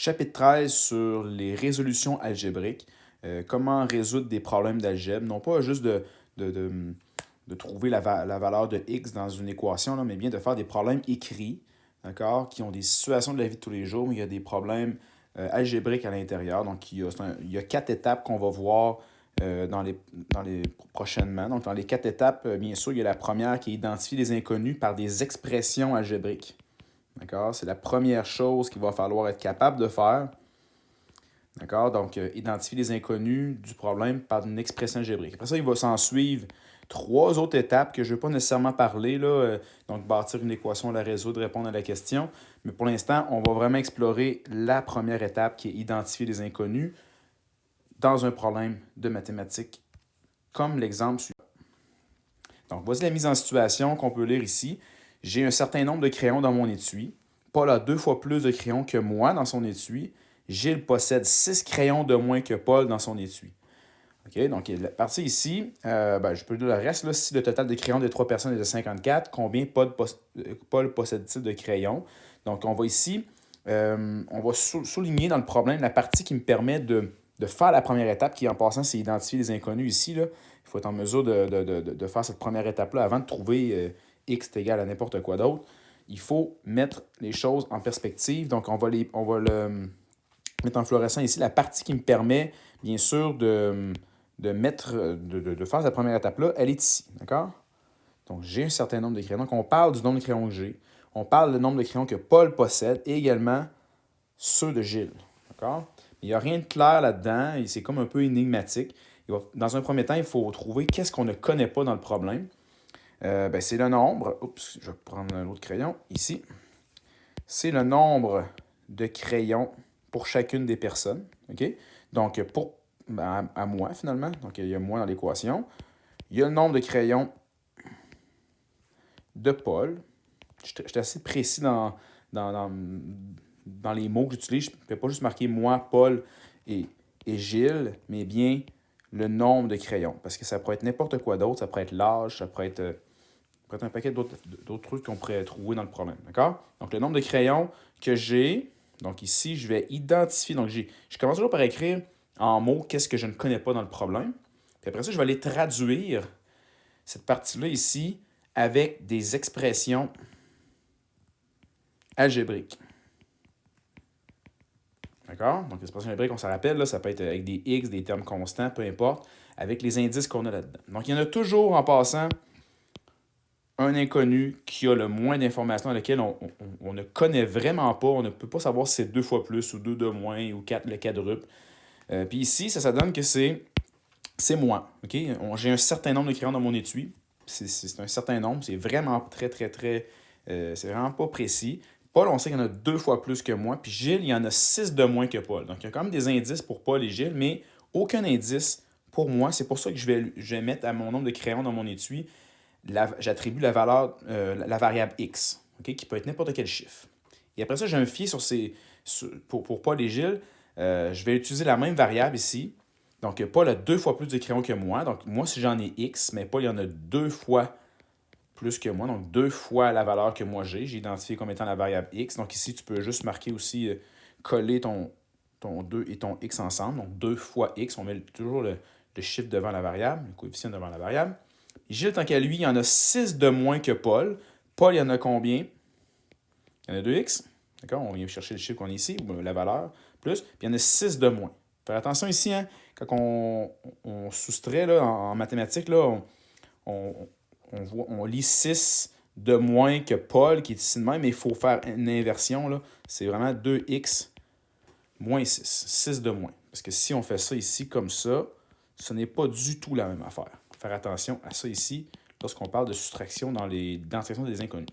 Chapitre 13 sur les résolutions algébriques. Comment résoudre des problèmes d'algèbre. Non pas juste de, de, de trouver la valeur de x dans une équation, là, mais bien de faire des problèmes écrits, d'accord, qui ont des situations de la vie de tous les jours, mais il y a des problèmes algébriques à l'intérieur. Donc, il y a 4 étapes qu'on va voir dans les prochainement. Donc, dans les 4 étapes, bien sûr, il y a la première qui est identifier les inconnus par des expressions algébriques. D'accord? C'est la première chose qu'il va falloir être capable de faire. D'accord? Donc, identifier les inconnus du problème par une expression algébrique. Après ça, il va s'en suivre 3 autres étapes que je ne vais pas nécessairement parler. Là, donc, bâtir une équation, la résoudre, répondre à la question. Mais pour l'instant, on va vraiment explorer la première étape qui est identifier les inconnus dans un problème de mathématiques, comme l'exemple suivant. Donc, voici la mise en situation qu'on peut lire ici. J'ai un certain nombre de crayons dans mon étui. Paul a 2 fois plus de crayons que moi dans son étui. Gilles possède 6 crayons de moins que Paul dans son étui. OK, donc la partie ici, je peux dire le reste. Là, si le total des crayons des 3 personnes est de 54, combien Paul possède-t-il de crayons? Donc, on va ici, on va souligner dans le problème la partie qui me permet de faire la première étape, qui en passant, c'est identifier les inconnus ici. Là. Il faut être en mesure de faire cette première étape-là avant de trouver x est égal à n'importe quoi d'autre. Il faut mettre les choses en perspective. Donc, on va le mettre en fluorescent ici. La partie qui me permet, bien sûr, de faire cette première étape-là, elle est ici. D'accord? Donc, j'ai un certain nombre de crayons. Donc, on parle du nombre de crayons que j'ai. On parle du nombre de crayons que Paul possède et également ceux de Gilles. D'accord? Il n'y a rien de clair là-dedans. C'est comme un peu énigmatique. Dans un premier temps, il faut trouver qu'est-ce qu'on ne connaît pas dans le problème. C'est le nombre. Oups, je vais prendre un autre crayon ici. C'est le nombre de crayons pour chacune des personnes. OK? Donc, à moi, finalement. Donc, il y a moi dans l'équation. Il y a le nombre de crayons de Paul. Je suis assez précis dans les mots que j'utilise. Je ne peux pas juste marquer moi, Paul et Gilles, mais bien le nombre de crayons. Parce que ça pourrait être n'importe quoi d'autre. Ça pourrait être l'âge, ça pourrait être un paquet d'autres trucs qu'on pourrait trouver dans le problème. D'accord? Donc, le nombre de crayons que j'ai. Donc, ici, je vais identifier. Donc, je commence toujours par écrire en mots qu'est-ce que je ne connais pas dans le problème. Puis après ça, je vais aller traduire cette partie-là ici avec des expressions algébriques. D'accord? Donc, les expressions algébriques, on s'en rappelle, là, ça peut être avec des x, des termes constants, peu importe, avec les indices qu'on a là-dedans. Donc, il y en a toujours, en passant, un inconnu qui a le moins d'informations, dans lequel on ne connaît vraiment pas, on ne peut pas savoir si c'est 2 fois plus ou 2 de moins ou 4 le quadruple. Puis ici, ça donne que c'est moi. Okay? J'ai un certain nombre de crayons dans mon étui. C'est un certain nombre. C'est vraiment très, très, très... c'est vraiment pas précis. Paul, on sait qu'il y en a 2 fois plus que moi. Puis Gilles, il y en a 6 de moins que Paul. Donc, il y a quand même des indices pour Paul et Gilles, mais aucun indice pour moi. C'est pour ça que je vais mettre à mon nombre de crayons dans mon étui, j'attribue la valeur, la variable x, okay, qui peut être n'importe quel chiffre. Et après ça, je vais me fier pour Paul et Gilles. Je vais utiliser la même variable ici. Donc, Paul a 2 fois plus de crayons que moi. Donc, moi, si j'en ai x, mais Paul, il y en a 2 fois plus que moi. Donc, 2 fois la valeur que moi j'ai. J'ai identifié comme étant la variable x. Donc, ici, tu peux juste marquer aussi, coller ton 2 et ton x ensemble. Donc, 2 fois x. On met toujours le chiffre devant la variable, le coefficient devant la variable. Gilles, tant qu'à lui, il y en a 6 de moins que Paul. Paul, il y en a combien? Il y en a 2x. D'accord? On vient chercher le chiffre qu'on a ici, ou la valeur, plus. Puis il y en a 6 de moins. Faire attention ici, hein, quand on soustrait là, en mathématiques, là, on lit 6 de moins que Paul, qui est ici de même, mais il faut faire une inversion. Là. C'est vraiment 2x moins 6. 6 de moins. Parce que si on fait ça ici comme ça, ce n'est pas du tout la même affaire. Faire attention à ça ici lorsqu'on parle de soustraction dans l'identification des inconnus.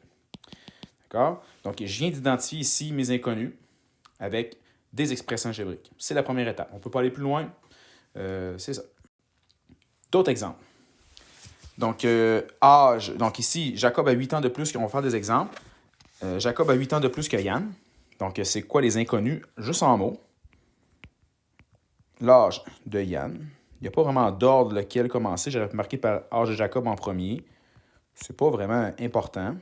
D'accord? Donc, je viens d'identifier ici mes inconnus avec des expressions algébriques. C'est la première étape. On ne peut pas aller plus loin. C'est ça. D'autres exemples. Donc, âge. Donc, ici, Jacob a 8 ans de plus. On va faire des exemples. Jacob a 8 ans de plus que Yann. Donc, c'est quoi les inconnus? Juste en mots. L'âge de Yann. Il n'y a pas vraiment d'ordre lequel commencer. J'aurais marqué par âge de Jacob en premier. C'est pas vraiment important.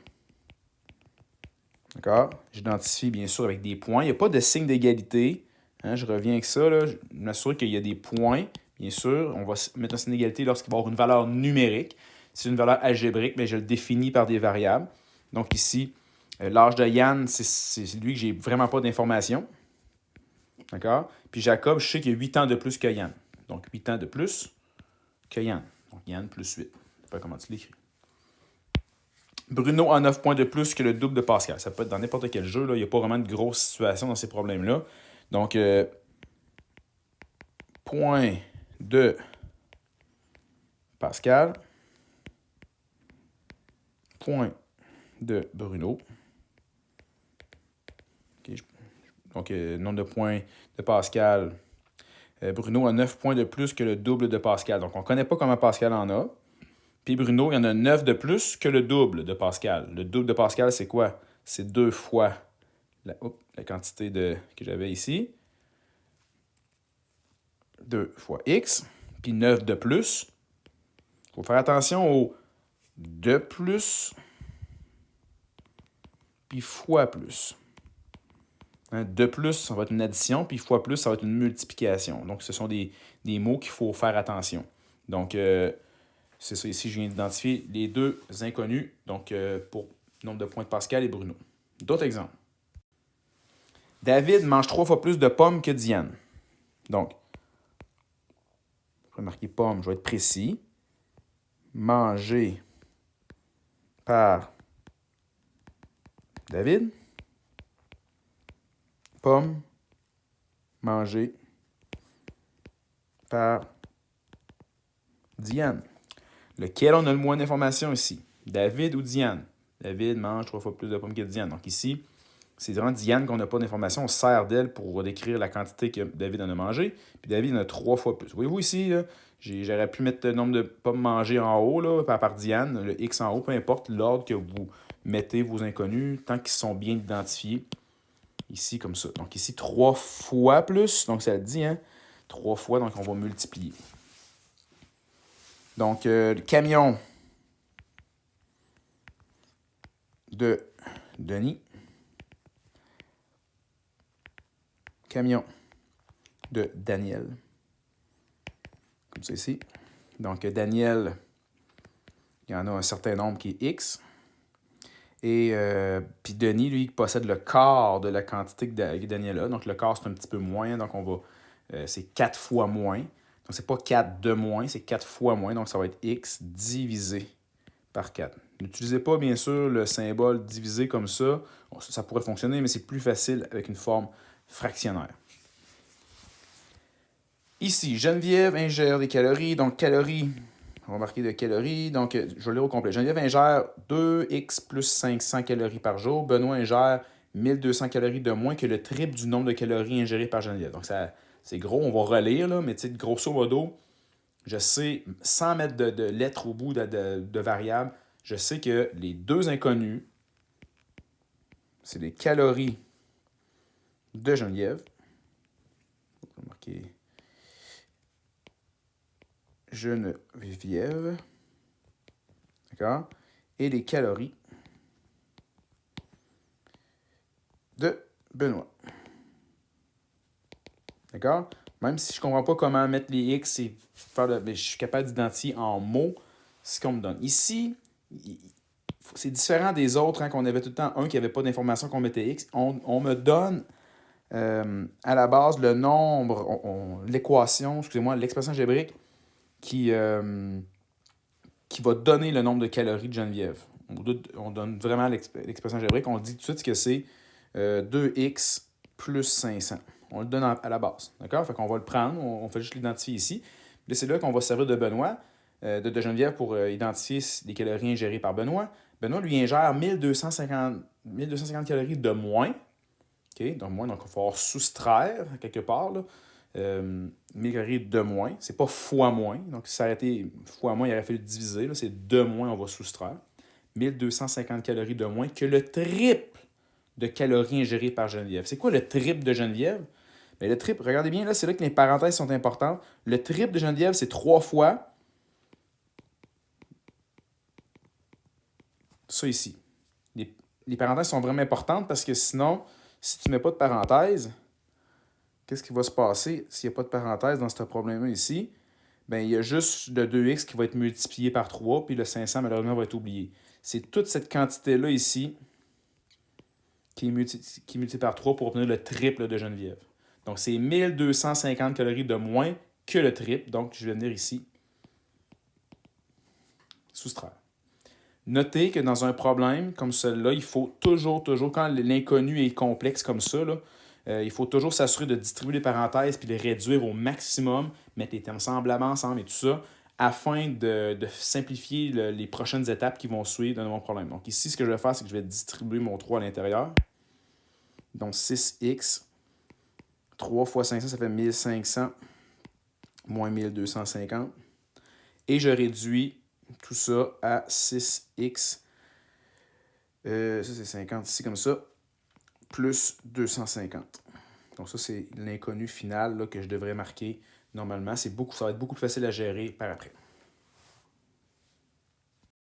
D'accord? J'identifie bien sûr avec des points. Il n'y a pas de signe d'égalité. Hein, je reviens avec ça. Là. Je m'assure qu'il y a des points. Bien sûr, on va mettre un signe d'égalité lorsqu'il va y avoir une valeur numérique. Si c'est une valeur algébrique, mais je le définis par des variables. Donc ici, l'âge de Yann, c'est lui que j'ai vraiment pas d'informations. D'accord? Puis Jacob, je sais qu'il a 8 ans de plus que Yann. Donc 8 ans de plus que Yann. Donc Yann plus 8. Je ne sais pas comment tu l'écris. Bruno a 9 points de plus que le double de Pascal. Ça peut être dans n'importe quel jeu. Là. Il n'y a pas vraiment de grosse situation dans ces problèmes-là. Donc, point de Pascal, point de Bruno. Okay. Donc, nombre de points de Pascal. Bruno a 9 points de plus que le double de Pascal. Donc, on ne connaît pas comment Pascal en a. Puis Bruno, il y en a 9 de plus que le double de Pascal. Le double de Pascal, c'est quoi? C'est 2 fois la quantité que j'avais ici. 2 fois x. Puis 9 de plus. Il faut faire attention au de plus. Puis fois plus. Hein, de plus, ça va être une addition. Puis fois plus, ça va être une multiplication. Donc, ce sont des mots qu'il faut faire attention. Donc, c'est ça, ici, je viens d'identifier les deux inconnus, donc pour nombre de points de Pascal et Bruno. D'autres exemples. David mange 3 fois plus de pommes que Diane. Donc, je vais marquer pommes, je vais être précis. Mangé par David. Pommes mangées par Diane. Lequel on a le moins d'informations ici? David ou Diane? David mange 3 fois plus de pommes que Diane. Donc ici, c'est vraiment Diane qu'on n'a pas d'informations. On se sert d'elle pour décrire la quantité que David en a mangé. Puis David en a 3 fois plus. Voyez-vous ici, là, j'aurais pu mettre le nombre de pommes mangées en haut, là, par Diane, le X en haut, peu importe l'ordre que vous mettez vos inconnus, tant qu'ils sont bien identifiés. Ici, comme ça. Donc ici, 3 fois plus. Donc ça le dit, hein? 3 fois, donc on va multiplier. Donc, le camion de Denis. Camion de Daniel. Comme ça ici. Donc, Daniel, il y en a un certain nombre qui est X. Et puis Denis, lui, possède le quart de la quantité que Daniel a. Donc, le quart, c'est un petit peu moins. Donc, c'est 4 fois moins. Donc, c'est pas 4 de moins, c'est 4 fois moins. Donc, ça va être X divisé par 4. N'utilisez pas, bien sûr, le symbole divisé comme ça. Bon, ça pourrait fonctionner, mais c'est plus facile avec une forme fractionnaire. Ici, Geneviève ingère des calories. Donc, calories, on va marquer de calories. Donc, je vais le lire au complet. Geneviève ingère 2x plus 500 calories par jour. Benoît ingère 1200 calories de moins que le triple du nombre de calories ingérées par Geneviève. Donc, c'est gros, on va relire, là, mais grosso modo, je sais, sans mettre de lettres au bout de variables, je sais que les deux inconnus, c'est les calories de Geneviève. On va marquer Geneviève. D'accord? Et les calories de Benoît. D'accord? Même si je ne comprends pas comment mettre les X et mais je suis capable d'identifier en mots ce qu'on me donne. Ici, c'est différent des autres, hein, qu'on avait tout le temps un qui n'avait pas d'information qu'on mettait X. On me donne à la base le nombre, l'équation, excusez-moi, l'expression algébrique qui va donner le nombre de calories de Geneviève. On donne vraiment l'expression algébrique. On dit tout de suite que c'est 2x plus 500. On le donne à la base. D'accord? Fait qu'on va le prendre, on fait juste l'identifier ici. Là, c'est là qu'on va se servir de Benoît, de Geneviève pour identifier les calories ingérées par Benoît. Benoît lui ingère 1250 calories de moins. Okay? Donc, moins, donc il va falloir soustraire quelque part. Là. 1000 calories de moins. C'est pas fois moins. Donc, si ça aurait été fois moins, il aurait fallu diviser. Là, c'est de moins, on va soustraire. 1250 calories de moins que le triple de calories ingérées par Geneviève. C'est quoi le triple de Geneviève? Bien, le triple, regardez bien, là, c'est là que les parenthèses sont importantes. Le triple de Geneviève, c'est 3 fois ça ici. les parenthèses sont vraiment importantes parce que sinon, si tu ne mets pas de parenthèse, qu'est-ce qui va se passer s'il n'y a pas de parenthèse dans ce problème-là ici? Bien, il y a juste le 2x qui va être multiplié par 3, puis le 500, malheureusement, va être oublié. C'est toute cette quantité-là ici qui est multipliée par 3 pour obtenir le triple de Geneviève. Donc, c'est 1250 calories de moins que le triple. Donc, je vais venir ici, soustraire. Notez que dans un problème comme celui-là, il faut toujours, quand l'inconnu est complexe comme ça, là, il faut toujours s'assurer de distribuer les parenthèses puis de les réduire au maximum, mettre les termes semblables ensemble et tout ça, afin de simplifier les prochaines étapes qui vont suivre dans mon problème. Donc ici, ce que je vais faire, c'est que je vais distribuer mon 3 à l'intérieur. Donc 6x, 3 fois 500, ça fait 1500, moins 1250. Et je réduis tout ça à 6x, ça c'est 50 ici comme ça, plus 250. Donc ça, c'est l'inconnu final là, que je devrais marquer normalement. Ça va être beaucoup plus facile à gérer par après.